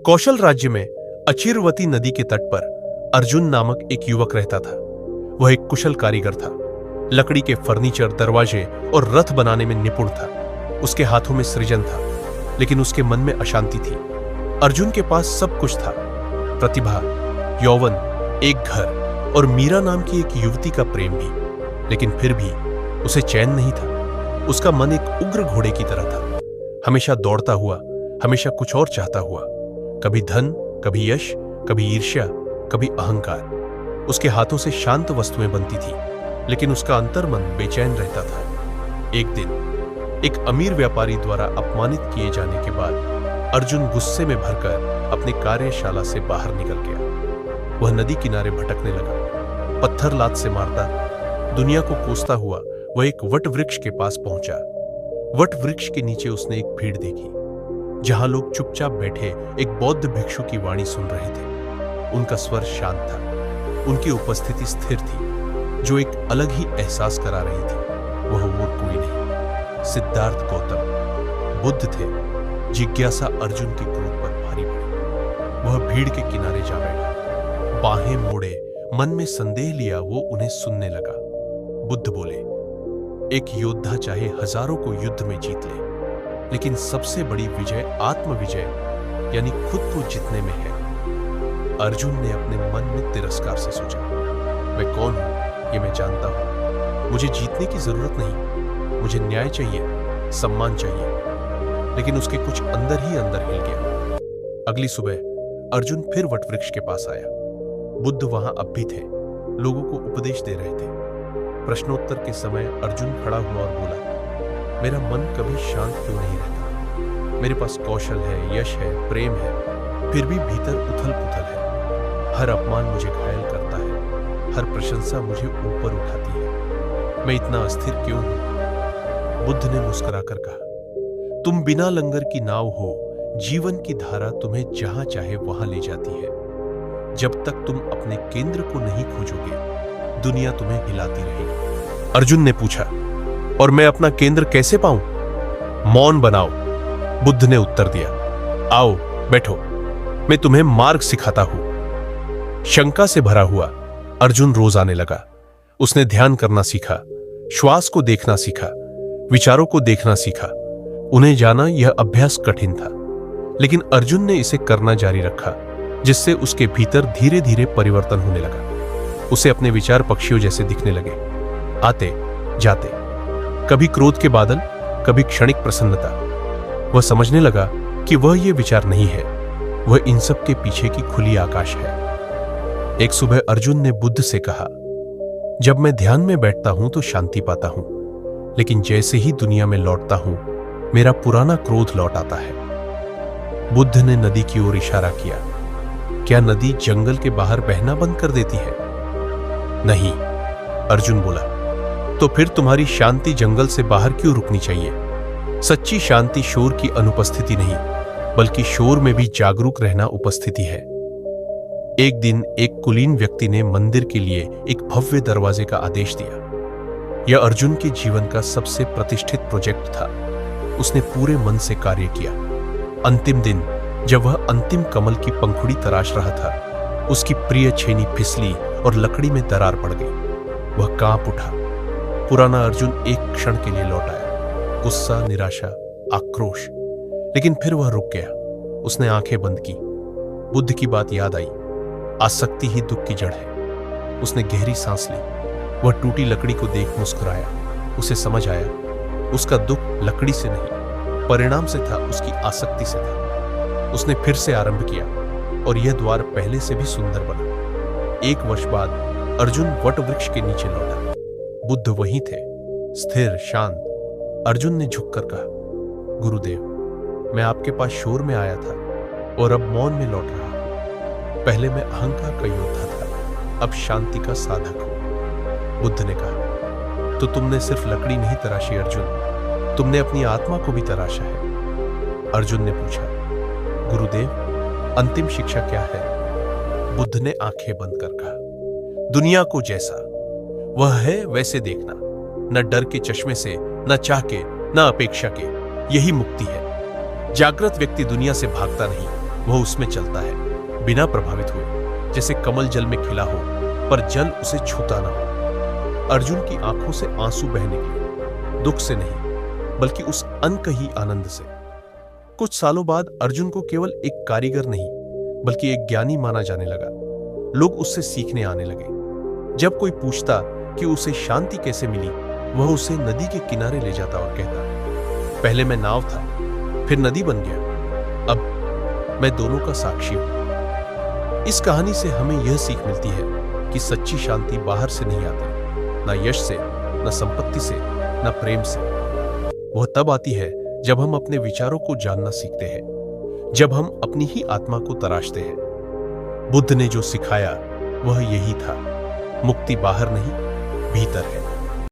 कौशल राज्य में अचिरवती नदी के तट पर अर्जुन नामक एक युवक रहता था। वह एक कुशल कारीगर था। लकड़ी के फर्नीचर, दरवाजे और रथ बनाने में निपुण था। उसके हाथों में सृजन था, लेकिन उसके मन में अशांति थी। अर्जुन के पास सब कुछ था, प्रतिभा, यौवन, एक घर और मीरा नाम की एक युवती का प्रेम भी, लेकिन फिर भी उसे चैन नहीं था। उसका मन एक उग्र घोड़े की तरह था, हमेशा दौड़ता हुआ, हमेशा कुछ और चाहता हुआ। कभी धन, कभी यश, कभी ईर्ष्या, कभी अहंकार। उसके हाथों से शांत वस्तुएं बनती थी, लेकिन उसका अंतर्मन बेचैन रहता था। एक दिन एक अमीर व्यापारी द्वारा अपमानित किए जाने के बाद अर्जुन गुस्से में भरकर अपनी कार्यशाला से बाहर निकल गया। वह नदी किनारे भटकने लगा, पत्थर लात से मारता, दुनिया को कोसता हुआ वह एक वट वृक्ष के पास पहुंचा। वट वृक्ष के नीचे उसने एक भीड़ देखी, जहां लोग चुपचाप बैठे एक बौद्ध भिक्षु की वाणी सुन रहे थे। उनका स्वर शांत था, उनकी उपस्थिति स्थिर थी, जो एक अलग ही एहसास करा रही थी। वह और कोई नहीं, सिद्धार्थ गौतम बुद्ध थे। जिज्ञासा अर्जुन के क्रोध पर भारी पड़ी। वह भीड़ के किनारे जा बैठा, बाहें मोड़े, मन में संदेह लिया वो उन्हें सुनने लगा। बुद्ध बोले, एक योद्धा चाहे हजारों को युद्ध में जीत ले, लेकिन सबसे बड़ी विजय आत्मविजय यानी खुद को जीतने में है। अर्जुन ने अपने मन में तिरस्कार से सोचा, मैं कौन हूं ये मैं जानता हूं। मुझे जीतने की जरूरत नहीं, मुझे न्याय चाहिए, सम्मान चाहिए। लेकिन उसके कुछ अंदर ही अंदर हिल गया। अगली सुबह अर्जुन फिर वटवृक्ष के पास आया। बुद्ध वहां अब भी थे, लोगों को उपदेश दे रहे थे। प्रश्नोत्तर के समय अर्जुन खड़ा हुआ और बोला, मेरा मन कभी शांत क्यों नहीं रहता? मेरे पास कौशल है, यश है, प्रेम है, फिर भी भीतर उथल पुथल है। हर अपमान मुझे घायल करता है, हर प्रशंसा मुझे ऊपर उठाती है। मैं इतना अस्थिर क्यों हूं? बुद्ध ने मुस्कुराकर कहा, तुम बिना लंगर की नाव हो, जीवन की धारा तुम्हें जहां चाहे वहां ले जाती है। जब तक तुम अपने केंद्र को नहीं खोजोगे, दुनिया तुम्हें हिलाती रहेगी। अर्जुन ने पूछा, और मैं अपना केंद्र कैसे पाऊं? मौन बनाओ, बुद्ध ने उत्तर दिया। आओ बैठो, मैं तुम्हें मार्ग सिखाता हूं। शंका से भरा हुआ अर्जुन रोज आने लगा। उसने ध्यान करना सीखा, श्वास को देखना सीखा, विचारों को देखना सीखा। उन्हें जाना यह अभ्यास कठिन था, लेकिन अर्जुन ने इसे करना जारी रखा, जिससे उसके भीतर धीरे धीरे परिवर्तन होने लगा। उसे अपने विचार पक्षियों जैसे दिखने लगे, आते जाते, कभी क्रोध के बादल, कभी क्षणिक प्रसन्नता। वह समझने लगा कि वह ये विचार नहीं है, वह इन सब के पीछे की खुली आकाश है। एक सुबह अर्जुन ने बुद्ध से कहा, जब मैं ध्यान में बैठता हूं तो शांति पाता हूं, लेकिन जैसे ही दुनिया में लौटता हूं, मेरा पुराना क्रोध लौट आता है। बुद्ध ने नदी की ओर इशारा किया। क्या नदी जंगल के बाहर बहना बंद कर देती है? नहीं, अर्जुन बोला। तो फिर तुम्हारी शांति जंगल से बाहर क्यों रुकनी चाहिए? सच्ची शांति शोर की अनुपस्थिति नहीं, बल्कि शोर में भी जागरूक रहना उपस्थिति है। एक दिन एक कुलीन व्यक्ति ने मंदिर के लिए एक भव्य दरवाजे का आदेश दिया। यह अर्जुन के जीवन का सबसे प्रतिष्ठित प्रोजेक्ट था। उसने पूरे मन से कार्य किया। अंतिम दिन, जब वह अंतिम कमल की पंखुड़ी तराश रहा था, उसकी प्रिय छेनी फिसली और लकड़ी में दरार पड़ गई। वह कांप उठा। पुराना अर्जुन एक क्षण के लिए लौट आया, गुस्सा, निराशा, आक्रोश। लेकिन फिर वह रुक गया। उसने आंखें बंद की। बुद्ध की बात याद आई, आसक्ति ही दुख की जड़ है। उसने गहरी सांस ली। वह टूटी लकड़ी को देख मुस्कुराया। उसे समझ आया, उसका दुख लकड़ी से नहीं, परिणाम से था, उसकी आसक्ति से था। उसने फिर से आरंभ किया, और यह द्वार पहले से भी सुंदर बना। 1 वर्ष बाद अर्जुन वट वृक्ष के नीचे लौटा। बुद्ध वहीं थे, स्थिर, शांत। अर्जुन ने झुककर कहा, गुरुदेव, मैं आपके पास शोर में आया था और अब मौन में लौट रहा हूं। पहले मैं अहंकार का योद्धा था, अब शांति का साधक हूं। बुद्ध ने कहा, तो तुमने सिर्फ लकड़ी नहीं तराशी अर्जुन, तुमने अपनी आत्मा को भी तराशा है। अर्जुन ने पूछा, गुरुदेव, अंतिम शिक्षा क्या है? बुद्ध ने आंखें बंद कर कहा, दुनिया को जैसा वह है वैसे देखना, न डर के चश्मे से, न चाह के, न अपेक्षा के। यही मुक्ति है। जागृत व्यक्ति दुनिया से भागता नहीं, वह उसमें चलता है बिना प्रभावित हुए, जैसे कमल जल में खिला हो पर जल उसे छूता ना हो। अर्जुन की आंखों से आंसू बहने लगे, दुख से नहीं बल्कि उस अनकही आनंद से। कुछ सालों बाद अर्जुन को केवल एक कारीगर नहीं बल्कि एक ज्ञानी माना जाने लगा। लोग उससे सीखने आने लगे। जब कोई पूछता कि उसे शांति कैसे मिली, वह उसे नदी के किनारे ले जाता और कहता, पहले मैं नाव था, फिर नदी बन गया, अब मैं दोनों का साक्षी हूं। इस कहानी से हमें यह सीख मिलती है कि सच्ची शांति बाहर से नहीं आती, ना यश से, ना संपत्ति से, ना प्रेम से। वह तब आती है जब हम अपने विचारों को जानना सीखते हैं, जब हम अपनी ही आत्मा को तराशते हैं। बुद्ध ने जो सिखाया वह यही था, मुक्ति बाहर नहीं, भीतर है।